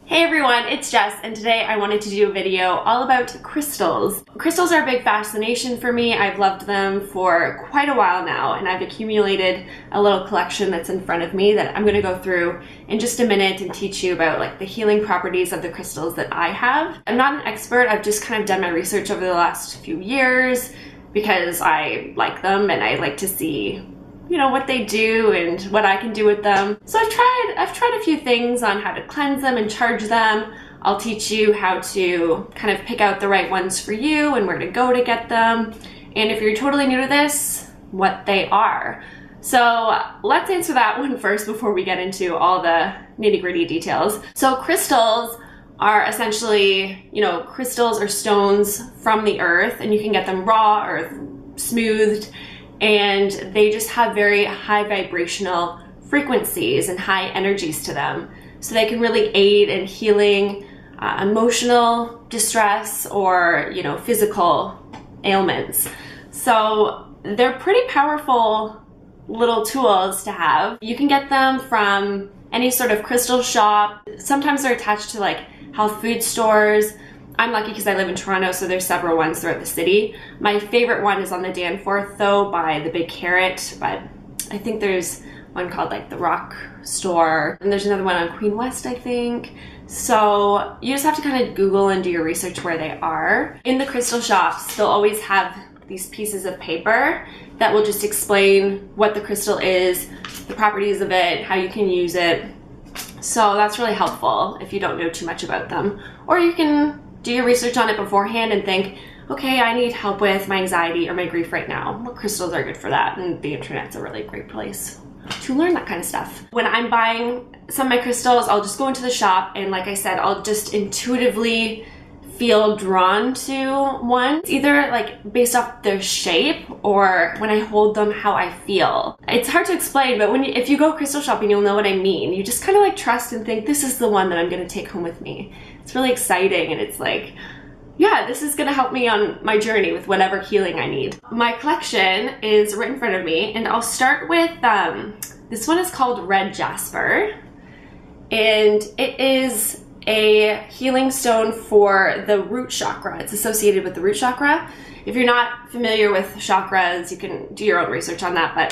Hey everyone, it's Jess, and today I wanted to do a video all about crystals. Crystals are a big fascination for me. I've loved them for quite a while now, and I've accumulated a little collection that's in front of me that I'm going to go through in just a minute and teach you about like the healing properties of the crystals that I have. I'm not an expert. I've just kind of done my research over the last few years because I like them and I like to see what they do and what I can do with them. So I've tried a few things on how to cleanse them and charge them. I'll teach you how to kind of pick out the right ones for you and where to go to get them. And if you're totally new to this, what they are. So let's answer that one first before we get into all the nitty-gritty details. So crystals are essentially, crystals or stones from the earth, and you can get them raw or smoothed, and they just have very high vibrational frequencies and high energies to them. So they can really aid in healing emotional distress or, physical ailments. So they're pretty powerful little tools to have. You can get them from any sort of crystal shop. Sometimes they're attached to like health food stores. I'm lucky because I live in Toronto, so there's several ones throughout the city. My favorite one is on the Danforth though, by the Big Carrot, but I think there's one called like the Rock Store, and there's another one on Queen West, I think. So you just have to kind of Google and do your research where they are. In the crystal shops, they'll always have these pieces of paper that will just explain what the crystal is, the properties of it, how you can use it. So that's really helpful if you don't know too much about them. Or you can do your research on it beforehand and think, okay, I need help with my anxiety or my grief right now. Well, crystals are good for that, and the internet's a really great place to learn that kind of stuff. When I'm buying some of my crystals, I'll just go into the shop, and like I said, I'll just intuitively feel drawn to one. It's either like based off their shape or when I hold them, how I feel. It's hard to explain, but if you go crystal shopping, you'll know what I mean. You just kind of like trust and think, this is the one that I'm gonna take home with me. It's really exciting, and it's like, yeah, this is gonna help me on my journey with whatever healing I need. My collection is right in front of me, and I'll start with, this one is called Red Jasper, and it is a healing stone for the root chakra. It's associated with the root chakra. If you're not familiar with chakras, you can do your own research on that, but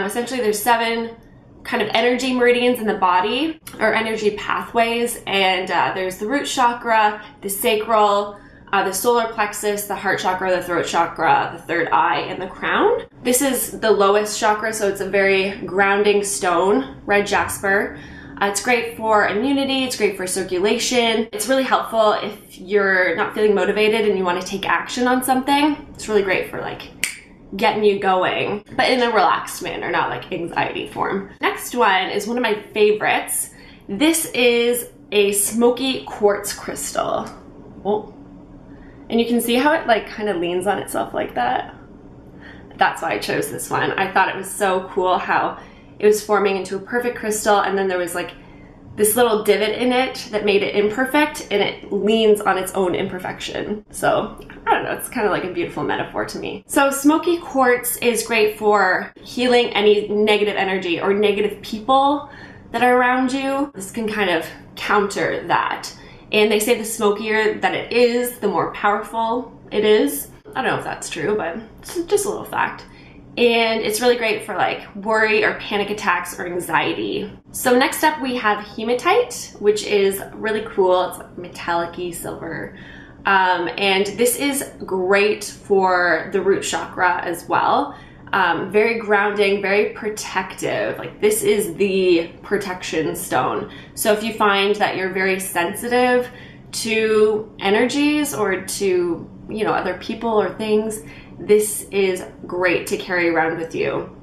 essentially there's 7 kind of energy meridians in the body, or energy pathways, and there's the root chakra, the sacral, the solar plexus, the heart chakra, the throat chakra, the third eye, and the crown. This is the lowest chakra, so it's a very grounding stone, Red Jasper. It's great for immunity, it's great for circulation. It's really helpful if you're not feeling motivated and you want to take action on something. It's really great for like getting you going, but in a relaxed manner, not like anxiety form. Next one is one of my favorites. This is a Smokey Quartz crystal. Oh. And you can see how it like kind of leans on itself like that. That's why I chose this one. I thought it was so cool how it was forming into a perfect crystal, and then there was like this little divot in it that made it imperfect, and it leans on its own imperfection. So I don't know, it's kind of like a beautiful metaphor to me. So Smokey Quartz is great for healing any negative energy or negative people that are around you. This can kind of counter that. And they say the smokier that it is, the more powerful it is. I don't know if that's true, but it's just a little fact. And it's really great for like worry or panic attacks or anxiety. So next up we have Hematite, which is really cool. It's like metallic-y silver. And this is great for the root chakra as well. Very grounding, very protective. Like this is the protection stone. So if you find that you're very sensitive to energies or to, other people or things, this is great to carry around with you.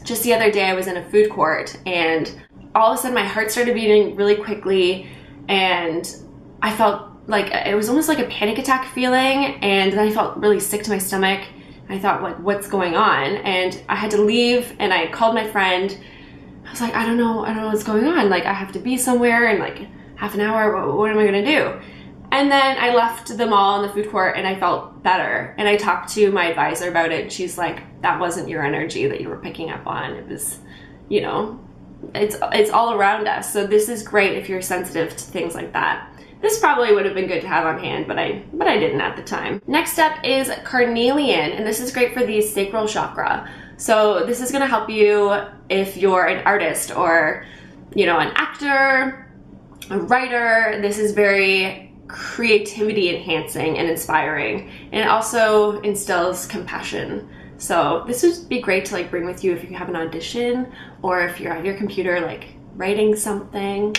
Just the other day I was in a food court, and all of a sudden my heart started beating really quickly, and I felt like it was almost like a panic attack feeling, and then I felt really sick to my stomach. I thought, like, what's going on? And I had to leave, and I called my friend. I was like, I don't know what's going on. Like, I have to be somewhere in like half an hour. What am I gonna do? And then I left them all in the food court, and I felt better. And I talked to my advisor about it, and she's like, that wasn't your energy that you were picking up on. It was, it's all around us. So this is great if you're sensitive to things like that. This probably would have been good to have on hand, but I didn't at the time. Next up is carnelian, and this is great for the sacral chakra. So this is gonna help you if you're an artist or, you know, an actor, a writer. This is very creativity enhancing and inspiring, and it also instills compassion. So this would be great to like bring with you if you have an audition or if you're at your computer like writing something.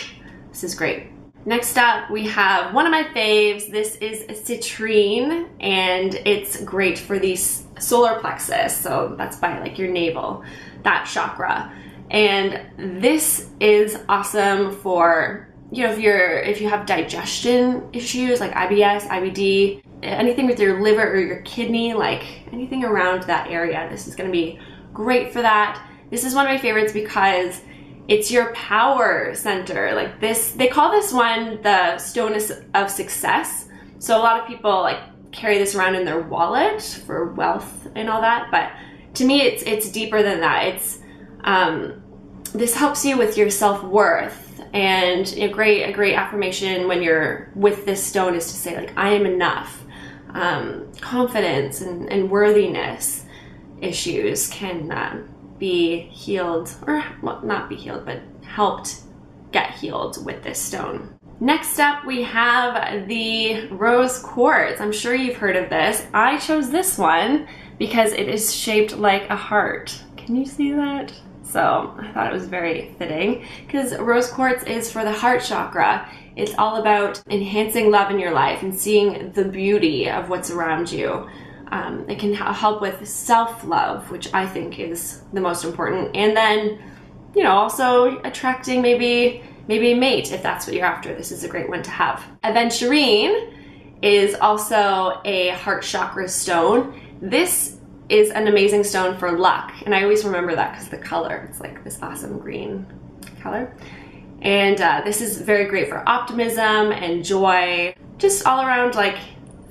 This is great. Next up, we have one of my faves. This is Citrine, and it's great for the solar plexus. So that's by like your navel, that chakra. And this is awesome for, you know, if you have digestion issues like IBS, IBD, anything with your liver or your kidney, like anything around that area, this is gonna be great for that. This is one of my favorites because it's your power center. Like this, they call this one the stone of success. So a lot of people like carry this around in their wallet for wealth and all that, but to me it's deeper than that. It's this helps you with your self-worth, and a great affirmation when you're with this stone is to say like, I am enough. Confidence and worthiness issues can be healed, or well, not be healed, but helped get healed with this stone. Next up, we have the rose quartz. I'm sure you've heard of this. I chose this one because it is shaped like a heart. Can you see that? So I thought it was very fitting because rose quartz is for the heart chakra. It's all about enhancing love in your life and seeing the beauty of what's around you. It can help with self-love, which I think is the most important. And then, you know, also attracting maybe a mate if that's what you're after. This is a great one to have. Aventurine is also a heart chakra stone. This is an amazing stone for luck. And I always remember that because the color, it's like this awesome green color. And this is very great for optimism and joy, just all around like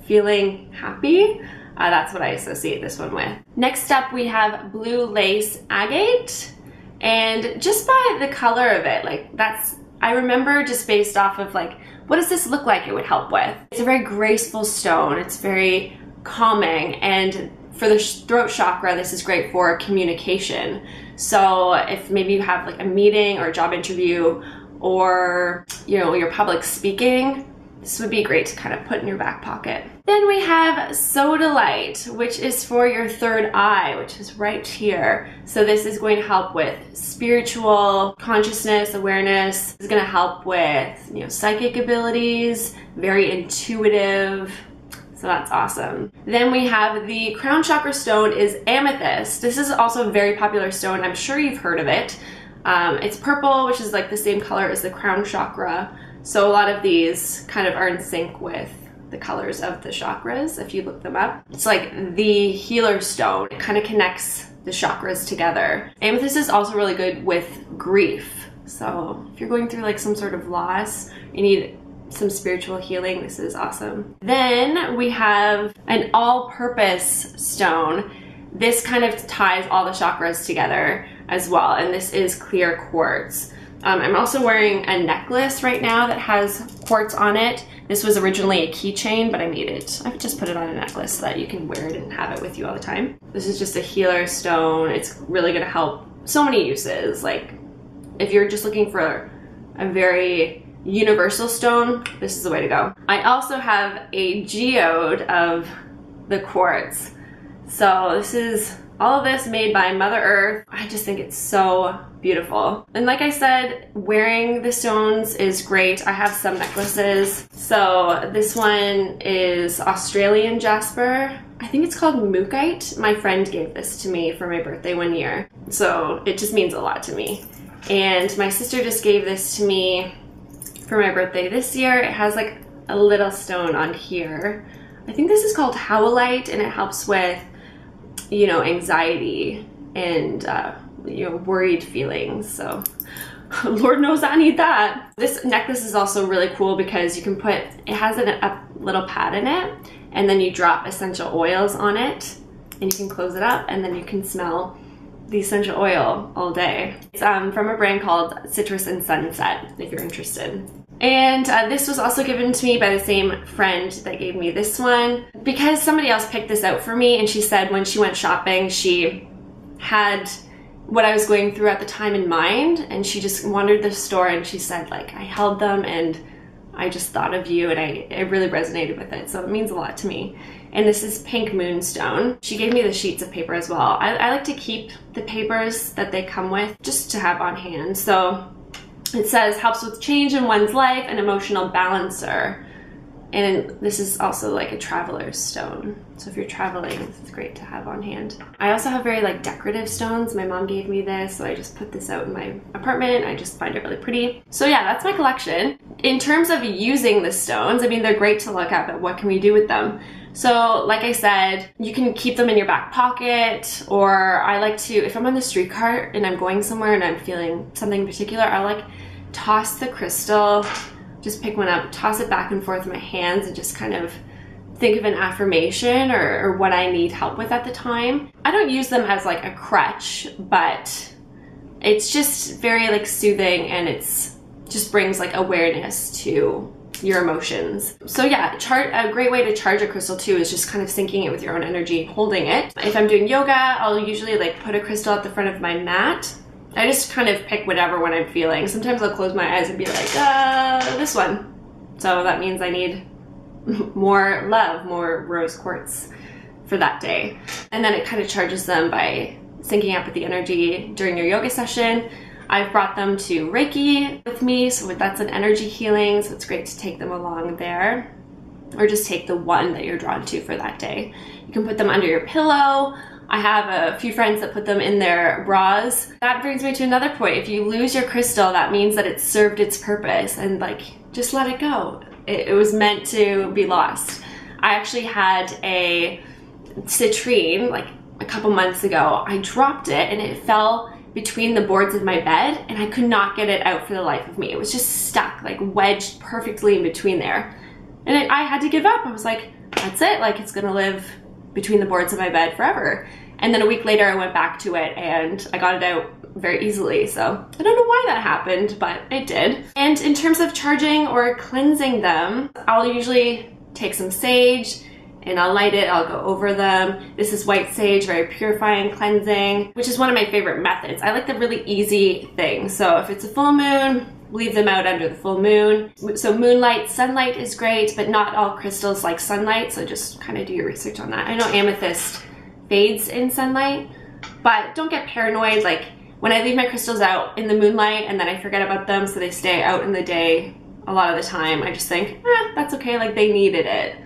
feeling happy. That's what I associate this one with. Next up, we have blue lace agate. And just by the color of it, like I remember just based off of like, what does this look like it would help with? It's a very graceful stone. It's very calming. And for the throat chakra, this is great for communication. So if maybe you have like a meeting or a job interview, or, you know, your public speaking, this would be great to kind of put in your back pocket. Then we have Sodalite, which is for your third eye, which is right here. So this is going to help with spiritual consciousness, awareness. It's going to help with, you know, psychic abilities, very intuitive. So that's awesome. Then we have the crown chakra stone is amethyst. This is also a very popular stone. I'm sure you've heard of it. It's purple, which is like the same color as the crown chakra. So a lot of these kind of are in sync with the colors of the chakras if you look them up. It's like the healer stone. It kind of connects the chakras together. Amethyst is also really good with grief. So if you're going through like some sort of loss, you need some spiritual healing, this is awesome. Then we have an all-purpose stone. This kind of ties all the chakras together as well, and this is clear quartz. I'm also wearing a necklace right now that has quartz on it. This was originally a keychain, but I've just put it on a necklace so that you can wear it and have it with you all the time. This is just a healer stone. It's really gonna help so many uses. Like if you're just looking for a very universal stone, this is the way to go. I also have a geode of the quartz. So this is all of this made by Mother Earth. I just think it's so beautiful. And like I said, wearing the stones is great. I have some necklaces. So this one is Australian Jasper. I think it's called Mookite. My friend gave this to me for my birthday one year. So it just means a lot to me. And my sister just gave this to me for my birthday this year. It has like a little stone on here. I think this is called Howlite, and it helps with, you know, anxiety and you know, worried feelings. So Lord knows I need that. This necklace is also really cool because you can put, it has a little pad in it, and then you drop essential oils on it and you can close it up, and then you can smell the essential oil all day. It's from a brand called Citrus and Sunset, if you're interested. And this was also given to me by the same friend that gave me this one, because somebody else picked this out for me, and she said when she went shopping, she had what I was going through at the time in mind, and she just wandered the store and she said, like, I held them and I just thought of you, and I really resonated with it, so it means a lot to me. And this is pink Moonstone. She gave me the sheets of paper as well. I like to keep the papers that they come with just to have on hand. So it says, helps with change in one's life, an emotional balancer. And this is also like a traveler's stone. So if you're traveling, it's great to have on hand. I also have very like decorative stones. My mom gave me this, so I just put this out in my apartment. I just find it really pretty. So yeah, that's my collection. In terms of using the stones, I mean, they're great to look at, but what can we do with them? So like I said, you can keep them in your back pocket, or I like to, if I'm on the streetcar and I'm going somewhere and I'm feeling something in particular, I like toss the crystal, just pick one up, toss it back and forth in my hands and just kind of think of an affirmation or what I need help with at the time. I don't use them as like a crutch, but it's just very like soothing, and it's just brings like awareness to your emotions. So yeah, a great way to charge a crystal too is just kind of syncing it with your own energy, holding it. If I'm doing yoga, I'll usually like put a crystal at the front of my mat. I just kind of pick whatever one I'm feeling. Sometimes I'll close my eyes and be like, this one. So that means I need more love, more rose quartz for that day. And then it kind of charges them by syncing up with the energy during your yoga session. I've brought them to Reiki with me, so that's an energy healing, so it's great to take them along there. Or just take the one that you're drawn to for that day. You can put them under your pillow. I have a few friends that put them in their bras. That brings me to another point. If you lose your crystal, that means that it served its purpose, and like, just let it go. It was meant to be lost. I actually had a citrine like a couple months ago. I dropped it and it fell between the boards of my bed, and I could not get it out for the life of me. It was just stuck, like wedged perfectly in between there. And I had to give up. I was like, that's it, like it's gonna live between the boards of my bed forever. And then a week later I went back to it and I got it out very easily. So I don't know why that happened, but it did. And in terms of charging or cleansing them, I'll usually take some sage and I'll light it, I'll go over them. This is white sage, very purifying, cleansing, which is one of my favorite methods. I like the really easy things. So if it's a full moon, leave them out under the full moon. So moonlight, sunlight is great, but not all crystals like sunlight, so just kind of do your research on that. I know amethyst fades in sunlight, but don't get paranoid. Like when I leave my crystals out in the moonlight and then I forget about them, so they stay out in the day a lot of the time, I just think, that's okay, like they needed it.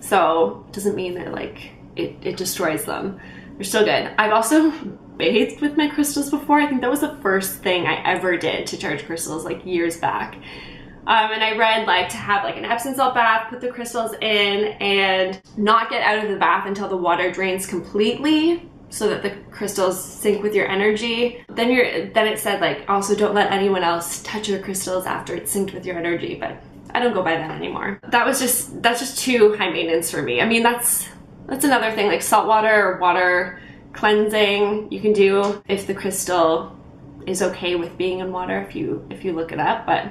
So it doesn't mean that like it destroys them. They're still good. I've also bathed with my crystals before. I think that was the first thing I ever did to charge crystals, like years back. And I read like to have like an Epsom salt bath, put the crystals in, and not get out of the bath until the water drains completely, so that the crystals sync with your energy. Then it said like also don't let anyone else touch your crystals after it's synced with your energy, but I don't go by that anymore. That's just too high maintenance for me. I mean, that's another thing, like salt water or water cleansing you can do if the crystal is okay with being in water, if you look it up. But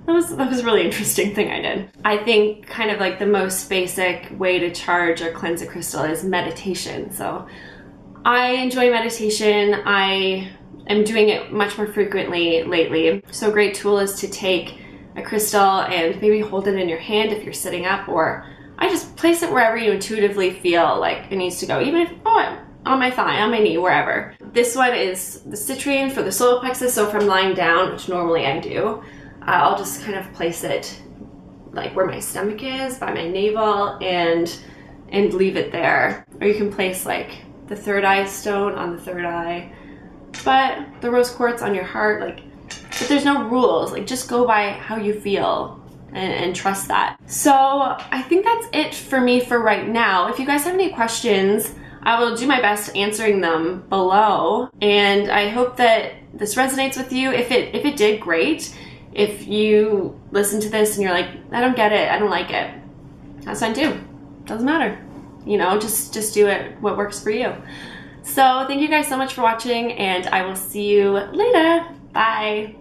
that was a really interesting thing I did. I think kind of like the most basic way to charge or cleanse a crystal is meditation. So I enjoy meditation. I am doing it much more frequently lately. So a great tool is to take a crystal and maybe hold it in your hand if you're sitting up, or I just place it wherever you intuitively feel like it needs to go, even if, on my thigh, on my knee, wherever. This one is the citrine for the solar plexus, so if I'm lying down, which normally I do, I'll just kind of place it like where my stomach is, by my navel, and leave it there. Or you can place like the third eye stone on the third eye, but the rose quartz on your heart, like, but there's no rules, like just go by how you feel and trust that. So I think that's it for me for right now. If you guys have any questions, I will do my best answering them below, and I hope that this resonates with you. If it did, great. If you listen to this and you're like, I don't get it, I don't like it, that's fine too. Doesn't matter. You know, just do it what works for you. So thank you guys so much for watching, and I will see you later. Bye.